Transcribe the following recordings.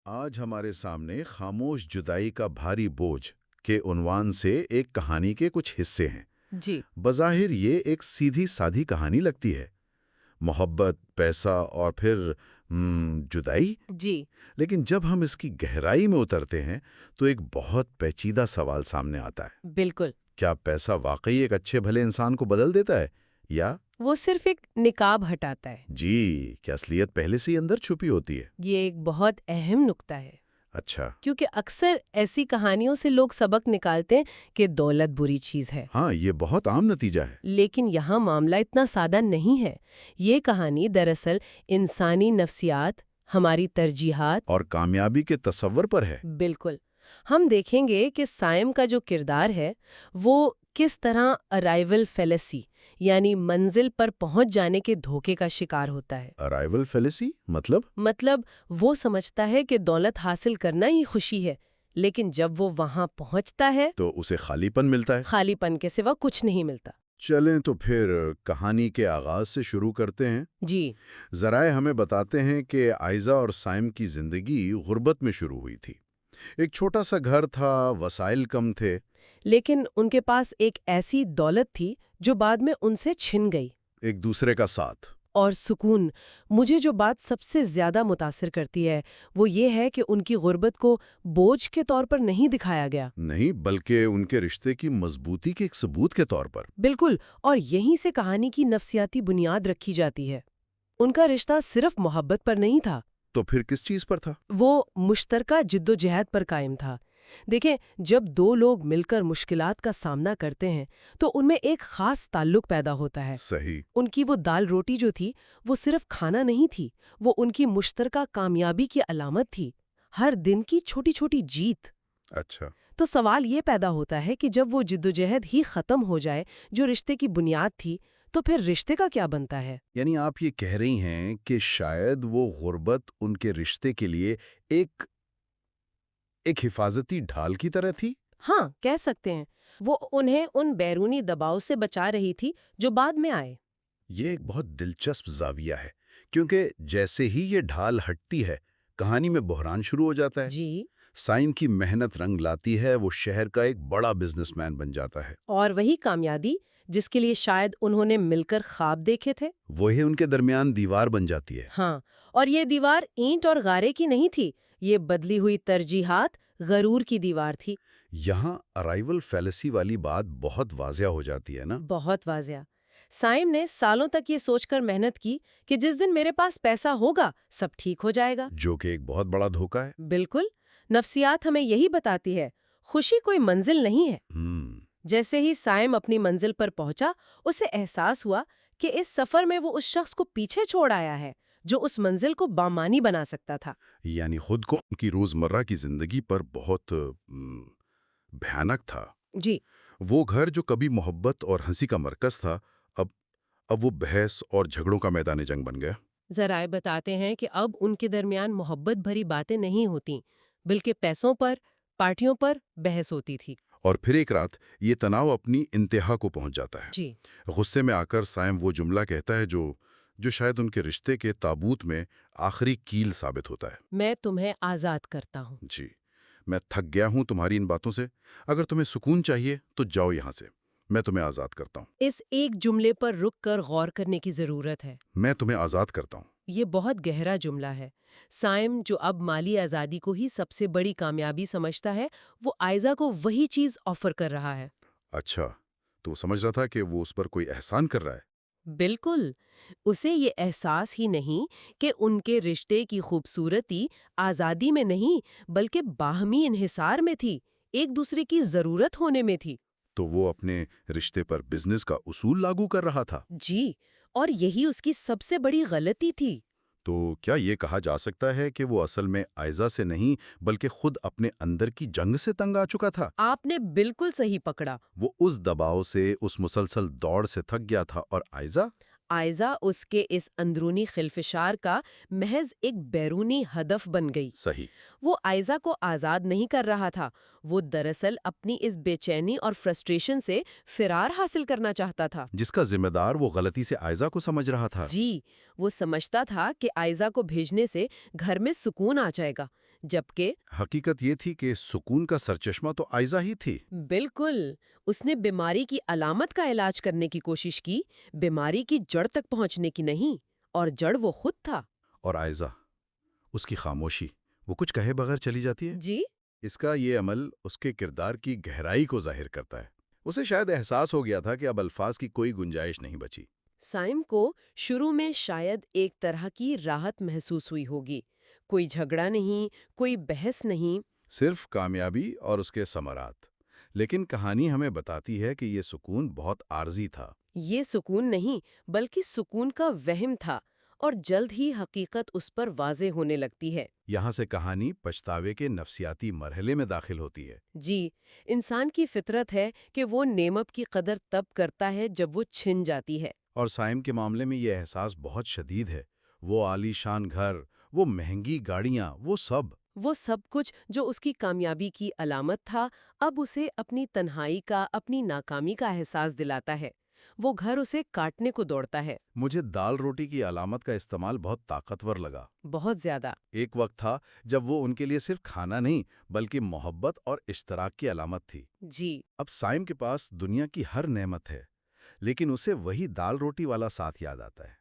آج ہمارے سامنے خاموش جدائی کا بھاری بوجھ کے عنوان سے ایک کہانی کے کچھ حصے ہیں۔ جی، بظاہر یہ ایک سیدھی سادھی کہانی لگتی ہے، محبت، پیسہ اور پھر جدائی۔ جی، لیکن جب ہم اس کی گہرائی میں اترتے ہیں تو ایک بہت پیچیدہ سوال سامنے آتا ہے۔ بالکل۔ کیا پیسہ واقعی ایک اچھے بھلے انسان کو بدل دیتا ہے، یا وہ صرف ایک نقاب ہٹاتا ہے۔ جی کیا اصلیت پہلے سے ہی اندر چھپی ہوتی ہے؟ یہ ایک بہت اہم نقطہ ہے، اچھا، کیونکہ اکثر ایسی کہانیوں سے لوگ سبق نکالتے ہیں کہ دولت بری چیز ہے۔ ہاں یہ بہت عام نتیجہ ہے۔ لیکن یہاں معاملہ اتنا سادہ نہیں ہے۔ یہ کہانی دراصل انسانی نفسیات، ہماری ترجیحات، اور کامیابی کے تصور پر ہے۔ بالکل۔ ہم دیکھیں گے کہ سائم کا جو کردار ہے وہ کس طرح ارائیول فیلیسی یعنی منزل پر پہنچ جانے کے دھوکے کا شکار ہوتا ہے۔ ارائیول فیلیسی مطلب وہ سمجھتا ہے کہ دولت حاصل کرنا ہی خوشی ہے، لیکن جب وہ وہاں پہنچتا ہے تو اسے خالی پن ملتا ہے۔ خالی پن کے سوا کچھ نہیں ملتا۔ چلیں تو پھر کہانی کے آغاز سے شروع کرتے ہیں۔ جی، ذرائع ہمیں بتاتے ہیں کہ آئزہ اور سائم کی زندگی غربت میں شروع ہوئی تھی۔ ایک چھوٹا سا گھر تھا، وسائل کم تھے۔ لیکن ان کے پاس ایک ایسی دولت تھی جو بعد میں ان سے چھن گئی۔ ایک دوسرے کا ساتھ۔ اور سکون۔ مجھے جو بات سب سے زیادہ متاثر کرتی ہے وہ یہ ہے کہ ان کی غربت کو بوجھ کے طور پر نہیں دکھایا گیا۔ نہیں، بلکہ ان کے رشتے کی مضبوطی کے ایک ثبوت کے طور پر۔ بالکل، اور یہیں سے کہانی کی نفسیاتی بنیاد رکھی جاتی ہے۔ ان کا رشتہ صرف محبت پر نہیں تھا، تو پھر کس چیز پر تھا؟ وہ مشترکہ جد و جہد پر قائم تھا۔ دیکھیں، جب دو لوگ مل کر مشکلات کا سامنا کرتے ہیں تو ان میں ایک خاص تعلق پیدا ہوتا ہے۔ صحیح۔ ان کی وہ دال روٹی جو تھی وہ صرف کھانا نہیں تھی، وہ ان کی مشترکہ کامیابی کی علامت تھی، ہر دن کی چھوٹی چھوٹی جیت۔ اچھا۔ تو سوال یہ پیدا ہوتا ہے کہ جب وہ جدوجہد ہی ختم ہو جائے جو رشتے کی بنیاد تھی، تو پھر رشتے کا کیا بنتا ہے؟ یعنی آپ یہ کہہ رہی ہیں کہ شاید وہ غربت ان کے رشتے کے لیے ایک حفاظتی ڈھال کی طرح تھی؟ ہاں، کہہ سکتے ہیں۔ وہ انہیں ان بیرونی دباؤ سے بچا رہی تھی جو بعد میں آئے۔ یہ ایک بہت دلچسپ زاویہ ہے، کیونکہ جیسے ہی یہ ڈھال ہٹتی ہے، کہانی میں بحران شروع ہو جاتا ہے۔ جی، سائم کی محنت رنگ لاتی ہے، وہ شہر کا ایک بڑا بزنس مین بن جاتا ہے۔ اور وہی کامیابی جس کے لیے شاید انہوں نے مل کر خواب دیکھے تھے۔ وہی ان کے درمیان دیوار بن جاتی ہے۔ ہاں، اور یہ دیوار اینٹ اور غارے کی نہیں تھی، یہ بدلی ہوئی ترجیحات، غرور کی دیوار تھی۔ یہاں ارائیول فیلیسی والی بات بہت واضح ہو جاتی ہے نا؟ بہت واضح۔ سائم نے سالوں تک یہ سوچ کر محنت کی کہ جس دن میرے پاس پیسہ ہوگا سب ٹھیک ہو جائے گا۔ جو کہ ایک بہت بڑا دھوکہ ہے۔ بالکل، نفسیات ہمیں یہی بتاتی ہے، خوشی کوئی منزل نہیں ہے۔ جیسے ہی سائم اپنی منزل پر پہنچا، اسے احساس ہوا کہ اس سفر میں وہ اس شخص کو پیچھے چھوڑ آیا ہے جو اس منزل کو بامانی بنا سکتا تھا۔ یعنی خود کو ان کی روزمرہ کی زندگی پر بہت بھیانک تھا۔ جی، وہ گھر جو کبھی محبت اور ہنسی کا مرکز تھا، اب وہ بحث اور جھگڑوں کا میدان جنگ بن گیا۔ ذرائع بتاتے ہیں کہ اب ان کے درمیان محبت بھری باتیں نہیں ہوتیں، بلکہ پیسوں پر، پارٹیوں پر بحث ہوتی تھی۔ اور پھر ایک رات یہ تناؤ اپنی انتہا کو پہنچ جاتا ہے۔ جی، غصے میں آ کر سائم وہ جملہ کہتا ہے جو شاید ان کے رشتے کے تابوت میں آخری کیل ثابت ہوتا ہے۔ میں تمہیں آزاد کرتا ہوں۔ جی، میں تھک گیا ہوں تمہاری ان باتوں سے، اگر تمہیں سکون چاہیے تو جاؤ یہاں سے، میں تمہیں آزاد کرتا ہوں۔ اس ایک جملے پر رک کر غور کرنے کی ضرورت ہے۔ میں تمہیں آزاد کرتا ہوں۔ یہ بہت گہرا جملہ ہے۔ سائم جو اب مالی آزادی کو ہی سب سے بڑی کامیابی سمجھتا ہے، وہ آئزہ کو وہی چیز آفر کر رہا ہے۔ اچھا، تو وہ سمجھ رہا تھا کہ وہ اس پر کوئی احسان کر رہا ہے۔ بالکل، اسے یہ احساس ہی نہیں کہ ان کے رشتے کی خوبصورتی آزادی میں نہیں بلکہ باہمی انحصار میں تھی، ایک دوسرے کی ضرورت ہونے میں تھی۔ تو وہ اپنے رشتے پر بزنس کا اصول لاگو کر رہا تھا۔ جی، اور یہی اس کی سب سے بڑی غلطی تھی۔ تو کیا یہ کہا جا سکتا ہے کہ وہ اصل میں آئزہ سے نہیں بلکہ خود اپنے اندر کی جنگ سے تنگ آ چکا تھا؟ آپ نے بالکل صحیح پکڑا۔ وہ اس دباؤ سے، اس مسلسل دوڑ سے تھک گیا تھا، اور آئزہ اس کے اس اندرونی خلفشار کا محض ایک بیرونی ہدف بن گئی۔ صحیح۔ وہ آئزہ کو آزاد نہیں کر رہا تھا، وہ دراصل اپنی اس بے چینی اور فرسٹریشن سے فرار حاصل کرنا چاہتا تھا۔ جس کا ذمہ دار وہ غلطی سے آئزہ کو سمجھ رہا تھا۔ جی، وہ سمجھتا تھا کہ آئزہ کو بھیجنے سے گھر میں سکون آ جائے گا، جبکہ حقیقت یہ تھی کہ سکون کا سرچشمہ تو آئزہ ہی تھی۔ بالکل اس نے بیماری کی علامت کا علاج کرنے کی کوشش کی، بیماری کی جڑ تک پہنچنے کی نہیں، اور جڑ وہ خود تھا۔ اور آئزہ، اس کی خاموشی، وہ کچھ کہے بغیر چلی جاتی ہے۔ جی اس کا یہ عمل اس کے کردار کی گہرائی کو ظاہر کرتا ہے۔ اسے شاید احساس ہو گیا تھا کہ اب الفاظ کی کوئی گنجائش نہیں بچی۔ سائم کو شروع میں شاید ایک طرح کی راحت محسوس ہوئی ہوگی، کوئی جھگڑا نہیں، کوئی بحث نہیں۔ صرف کامیابی اور اس کے ثمرات۔ لیکن کہانی ہمیں بتاتی ہے کہ یہ سکون بہت عارضی تھا۔ یہ سکون نہیں بلکہ سکون کا وہم تھا، اور جلد ہی حقیقت اس پر واضح ہونے لگتی ہے۔ یہاں سے کہانی پچھتاوے کے نفسیاتی مرحلے میں داخل ہوتی ہے۔ جی، انسان کی فطرت ہے کہ وہ نعمت کی قدر تب کرتا ہے جب وہ چھن جاتی ہے۔ اور سائم کے معاملے میں یہ احساس بہت شدید ہے۔ وہ عالی شان گھر، وہ مہنگی گاڑیاں، وہ سب کچھ جو اس کی کامیابی کی علامت تھا، اب اسے اپنی تنہائی کا، اپنی ناکامی کا احساس دلاتا ہے۔ وہ گھر اسے کاٹنے کو دوڑتا ہے۔ مجھے دال روٹی کی علامت کا استعمال بہت طاقتور لگا۔ بہت زیادہ۔ ایک وقت تھا جب وہ ان کے لیے صرف کھانا نہیں بلکہ محبت اور اشتراک کی علامت تھی۔ جی اب سائم کے پاس دنیا کی ہر نعمت ہے، لیکن اسے وہی دال روٹی والا ساتھ یاد آتا ہے۔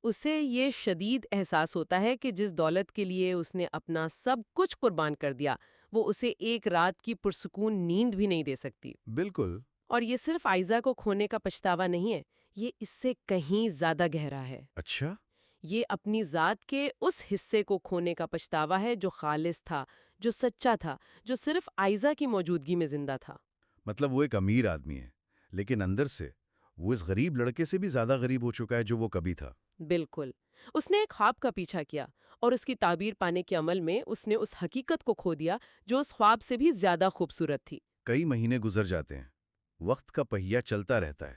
اسے یہ شدید احساس ہوتا ہے کہ جس دولت کے لیے اس نے اپنا سب کچھ قربان کر دیا، وہ اسے ایک رات کی پرسکون نیند بھی نہیں دے سکتی۔ بالکل۔ اور یہ صرف آئزہ کو کھونے کا پچھتاوا نہیں ہے، یہ اس سے کہیں زیادہ گہرا ہے۔ اچھا؟ یہ اپنی ذات کے اس حصے کو کھونے کا پچھتاوا ہے جو خالص تھا، جو سچا تھا، جو صرف آئزہ کی موجودگی میں زندہ تھا۔ مطلب وہ ایک امیر آدمی ہے، لیکن اندر سے وہ اس غریب لڑکے سے بھی زیادہ غریب ہو چکا ہے جو وہ کبھی تھا۔ بالکل۔ اس نے ایک خواب کا پیچھا کیا، اور اس کی تعبیر پانے کے عمل میں اس نے اس حقیقت کو کھو دیا جو اس خواب سے بھی زیادہ خوبصورت تھی۔ کئی مہینے گزر جاتے ہیں، وقت کا پہیہ چلتا رہتا ہے،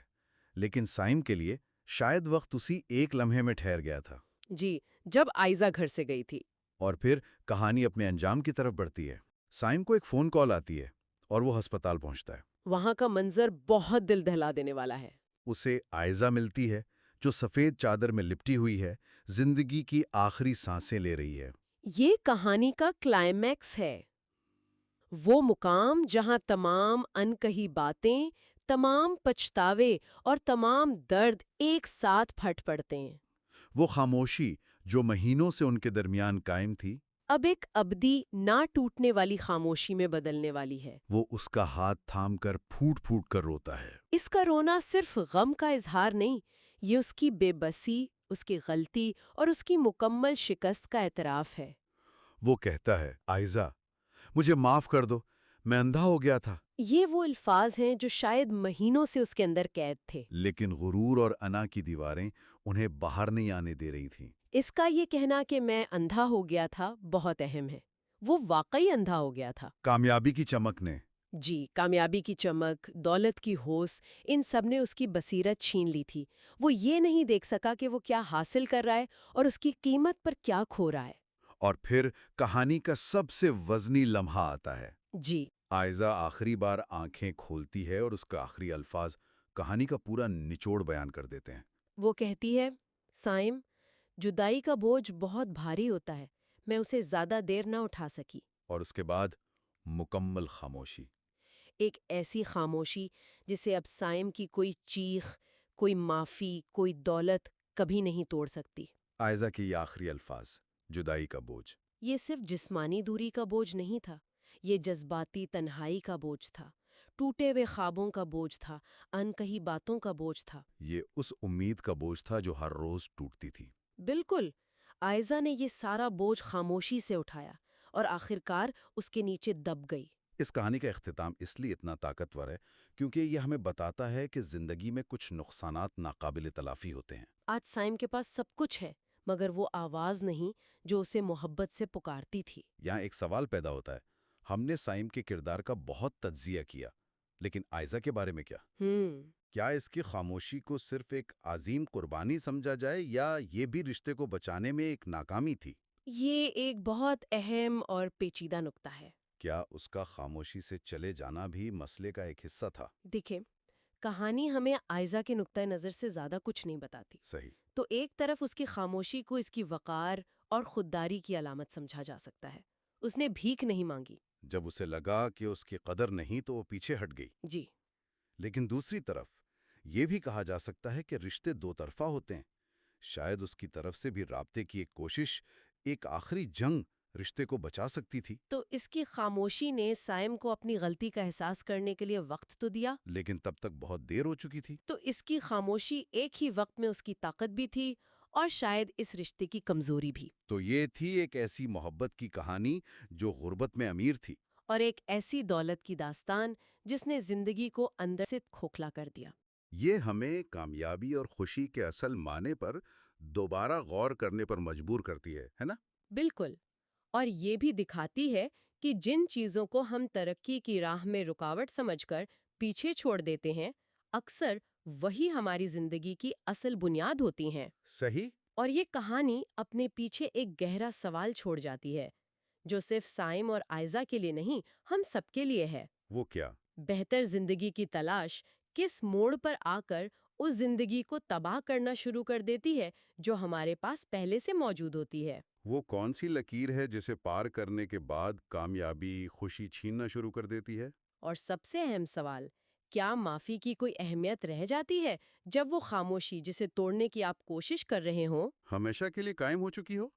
لیکن سائم کے لیے شاید وقت اسی ایک لمحے میں ٹھہر گیا تھا۔ جی، جب آئزہ گھر سے گئی تھی۔ اور پھر کہانی اپنے انجام کی طرف بڑھتی ہے۔ سائم کو ایک فون کال آتی ہے اور وہ ہسپتال پہنچتا ہے۔ وہاں کا منظر بہت دل دہلا دینے والا ہے۔ اسے آئزہ ملتی ہے جو سفید چادر میں لپٹی ہوئی ہے، زندگی کی آخری سانسیں لے رہی ہے۔ یہ کہانی کا کلائمیکس ہے، وہ مقام جہاں تمام انکہی باتیں، تمام پچھتاوے اور تمام درد ایک ساتھ پھٹ پڑتے ہیں۔ وہ خاموشی جو مہینوں سے ان کے درمیان قائم تھی، اب ایک ابدی نہ ٹوٹنے والی خاموشی میں بدلنے والی ہے۔ وہ اس کا ہاتھ تھام کر پھوٹ پھوٹ کر روتا ہے۔ اس کا رونا صرف غم کا اظہار نہیں، یہ اس کی بے بسی، اس کی غلطی اور اس کی مکمل شکست کا اعتراف ہے۔ وہ کہتا ہے، آئزہ، مجھے معاف کر دو، میں اندھا ہو گیا تھا۔ یہ وہ الفاظ ہیں جو شاید مہینوں سے اس کے اندر قید تھے۔ لیکن غرور اور انا کی دیواریں انہیں باہر نہیں آنے دے رہی تھیں۔ اس کا یہ کہنا کہ میں اندھا ہو گیا تھا بہت اہم ہے۔ وہ واقعی اندھا ہو گیا تھا۔ کامیابی کی چمک نے، جی، کامیابی کی چمک، دولت کی ہوس، ان سب نے اس کی بصیرت چھین لی تھی۔ وہ یہ نہیں دیکھ سکا کہ وہ کیا حاصل کر رہا ہے اور اس کی قیمت پر کیا کھو رہا ہے۔ اور پھر کہانی کا سب سے وزنی لمحہ آتا ہے۔ جی، آئزہ آخری بار آنکھیں کھولتی ہے اور اس کا آخری الفاظ کہانی کا پورا نچوڑ بیان کر دیتے ہیں۔ وہ کہتی ہے، سائم، جدائی کا بوجھ بہت بھاری ہوتا ہے، میں اسے زیادہ دیر نہ اٹھا سکی۔ اور اس کے بعد مکمل خاموشی۔ ایک ایسی خاموشی جسے اب سائم کی کوئی چیخ، کوئی معافی، کوئی دولت کبھی نہیں توڑ سکتی۔ آئزہ کے یہ آخری الفاظ، جدائی کا بوجھ۔ یہ صرف جسمانی دوری کا بوجھ نہیں تھا، یہ جذباتی تنہائی کا بوجھ تھا، ٹوٹے ہوئے خوابوں کا بوجھ تھا، انکہی باتوں کا بوجھ تھا۔ یہ اس امید کا بوجھ تھا جو ہر روز ٹوٹتی تھی۔ بالکل، آئزہ نے یہ سارا بوجھ خاموشی سے اٹھایا اور آخرکار اس کے نیچے دب گئی۔ اس کہانی کا اختتام اس لیے اتنا طاقتور ہے کیونکہ یہ ہمیں بتاتا ہے کہ زندگی میں کچھ نقصانات ناقابل تلافی ہوتے ہیں۔ آج سائم کے پاس سب کچھ ہے، مگر وہ آواز نہیں جو اسے محبت سے پکارتی تھی۔ یہاں ایک سوال پیدا ہوتا ہے، ہم نے سائم کے کردار کا بہت تجزیہ کیا، لیکن آئزہ کے بارے میں کیا؟ کیا اس کی خاموشی کو صرف ایک عظیم قربانی سمجھا جائے یا یہ بھی رشتے کو بچانے میں ایک ناکامی تھی؟ یہ ایک بہت اہم اور پیچیدہ نکتہ ہے۔ کیا اس کا خاموشی سے چلے جانا بھی مسئلے کا ایک حصہ تھا؟ دیکھیں، کہانی ہمیں آئزہ کے نقطۂ نظر سے زیادہ کچھ نہیں بتاتی۔ صحیح۔ تو ایک طرف اس کی خاموشی کو اس کی وقار اور خودداری کی علامت سمجھا جا سکتا ہے، اس نے بھیک نہیں مانگی۔ جب اسے لگا کہ اس کی قدر نہیں تو وہ پیچھے ہٹ گئی۔ جی لیکن دوسری طرف یہ بھی کہا جا سکتا ہے کہ رشتے دو طرفہ ہوتے ہیں۔ شاید اس کی طرف سے بھی رابطے کی ایک کوشش، ایک آخری جنگ رشتے کو بچا سکتی تھی۔ تو اس کی خاموشی نے سائم کو اپنی غلطی کا احساس کرنے کے لیے وقت تو دیا، لیکن تب تک بہت دیر ہو چکی تھی۔ تو اس کی خاموشی ایک ہی وقت میں اس کی طاقت بھی تھی اور شاید اس رشتے کی کمزوری بھی، تو یہ تھی ایک ایسی محبت کی کہانی جو غربت میں امیر تھی۔ اور ایک ایسی دولت کی داستان جس نے زندگی کو اندر سے کھوکھلا کر دیا۔ یہ ہمیں کامیابی اور خوشی کے اصل معنی پر دوبارہ غور کرنے پر مجبور کرتی ہے نا؟ بالکل، اور یہ بھی دکھاتی ہے کہ جن چیزوں کو ہم ترقی کی راہ میں رکاوٹ سمجھ کر پیچھے چھوڑ دیتے ہیں، اکثر وہی ہماری زندگی کی اصل بنیاد ہوتی ہیں۔ صحیح۔ اور یہ کہانی اپنے پیچھے ایک گہرا سوال چھوڑ جاتی ہے، جو صرف سائم اور آئزہ کے لیے نہیں، ہم سب کے لیے ہے۔ وہ کیا؟ بہتر زندگی کی تلاش کس موڑ پر آ کر اس زندگی کو تباہ کرنا شروع کر دیتی ہے جو ہمارے پاس پہلے سے موجود ہوتی ہے؟ وہ کون سی لکیر ہے جسے پار کرنے کے بعد کامیابی خوشی چھیننا شروع کر دیتی ہے؟ اور سب سے اہم سوال، کیا معافی کی کوئی اہمیت رہ جاتی ہے جب وہ خاموشی جسے توڑنے کی آپ کوشش کر رہے ہوں ہمیشہ کے لیے قائم ہو چکی ہو؟